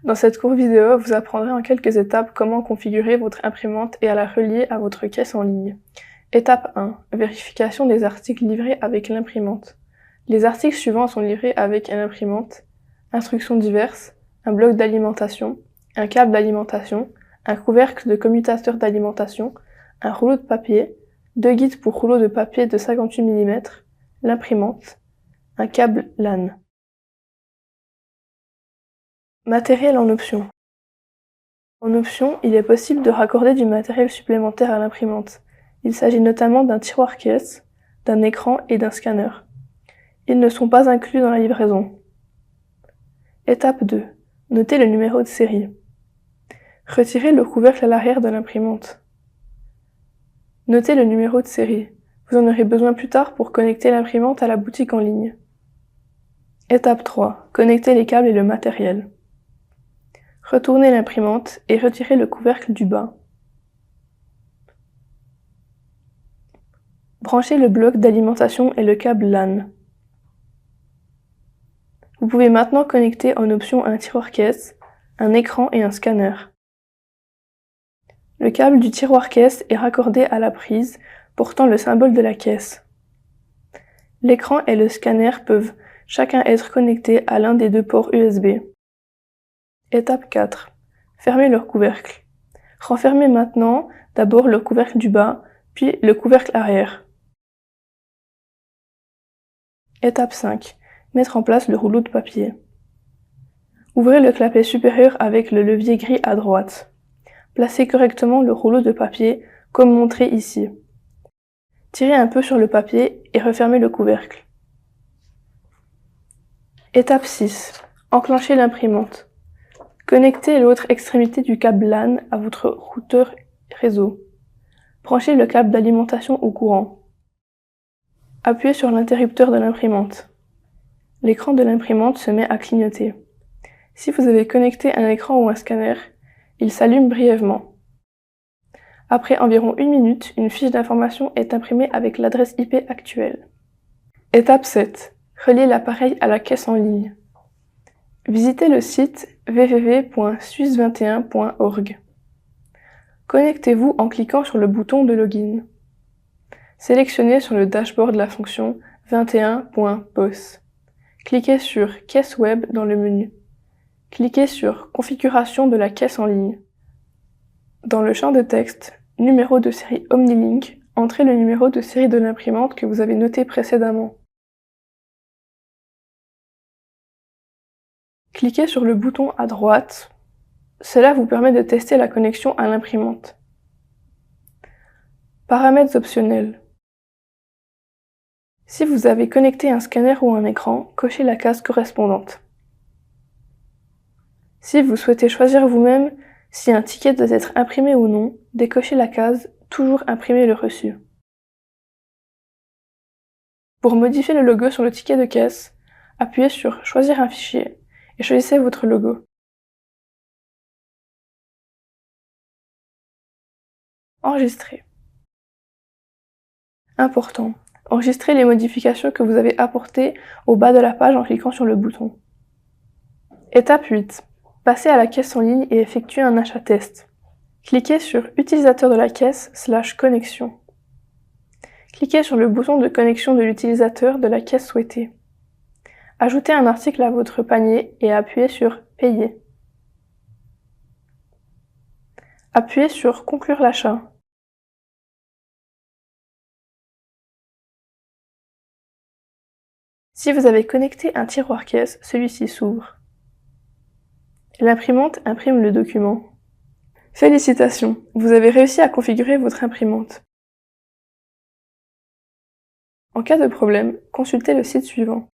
Dans cette courte vidéo, vous apprendrez en quelques étapes comment configurer votre imprimante et à la relier à votre caisse en ligne. Étape 1. Vérification des articles livrés avec l'imprimante. Les articles suivants sont livrés avec une imprimante: instructions diverses, un bloc d'alimentation, un câble d'alimentation, un couvercle de commutateur d'alimentation, un rouleau de papier, 2 guides pour rouleau de papier de 58 mm, l'imprimante, un câble LAN. Matériel en option. En option, il est possible de raccorder du matériel supplémentaire à l'imprimante. Il s'agit notamment d'un tiroir caisse, d'un écran et d'un scanner. Ils ne sont pas inclus dans la livraison. Étape 2. Notez le numéro de série. Retirez le couvercle à l'arrière de l'imprimante. Notez le numéro de série. Vous en aurez besoin plus tard pour connecter l'imprimante à la boutique en ligne. Étape 3. Connectez les câbles et le matériel. Retournez l'imprimante et retirez le couvercle du bas. Branchez le bloc d'alimentation et le câble LAN. Vous pouvez maintenant connecter en option un tiroir caisse, un écran et un scanner. Le câble du tiroir caisse est raccordé à la prise portant le symbole de la caisse. L'écran et le scanner peuvent chacun être connectés à l'un des 2 ports USB. Étape 4. Fermez leur couvercle. Renfermez maintenant d'abord le couvercle du bas, puis le couvercle arrière. Étape 5. Mettre en place le rouleau de papier. Ouvrez le clapet supérieur avec le levier gris à droite. Placez correctement le rouleau de papier comme montré ici. Tirez un peu sur le papier et refermez le couvercle. Étape 6. Enclenchez l'imprimante. Connectez l'autre extrémité du câble LAN à votre routeur réseau. Branchez le câble d'alimentation au courant. Appuyez sur l'interrupteur de l'imprimante. L'écran de l'imprimante se met à clignoter. Si vous avez connecté un écran ou un scanner, il s'allume brièvement. Après environ 1 minute, une fiche d'information est imprimée avec l'adresse IP actuelle. Étape 7. Relier l'appareil à la caisse en ligne. Visitez le site www.suisse21.org. Connectez-vous en cliquant sur le bouton de login. Sélectionnez sur le dashboard la fonction 21.pos. Cliquez sur Caisse web dans le menu. Cliquez sur Configuration de la caisse en ligne. Dans le champ de texte Numéro de série OmniLink, entrez le numéro de série de l'imprimante que vous avez noté précédemment. Cliquez sur le bouton à droite. Cela vous permet de tester la connexion à l'imprimante. Paramètres optionnels. Si vous avez connecté un scanner ou un écran, cochez la case correspondante. Si vous souhaitez choisir vous-même si un ticket doit être imprimé ou non, décochez la case « Toujours imprimer le reçu ». Pour modifier le logo sur le ticket de caisse, appuyez sur « Choisir un fichier » et choisissez votre logo. Enregistrer. Important. Enregistrez les modifications que vous avez apportées au bas de la page en cliquant sur le bouton. Étape 8. Passez à la caisse en ligne et effectuez un achat test. Cliquez sur Utilisateur de la caisse / connexion. Cliquez sur le bouton de connexion de l'utilisateur de la caisse souhaitée. Ajoutez un article à votre panier et appuyez sur Payer. Appuyez sur Conclure l'achat. Si vous avez connecté un tiroir caisse, celui-ci s'ouvre. L'imprimante imprime le document. Félicitations, vous avez réussi à configurer votre imprimante. En cas de problème, consultez le site suivant.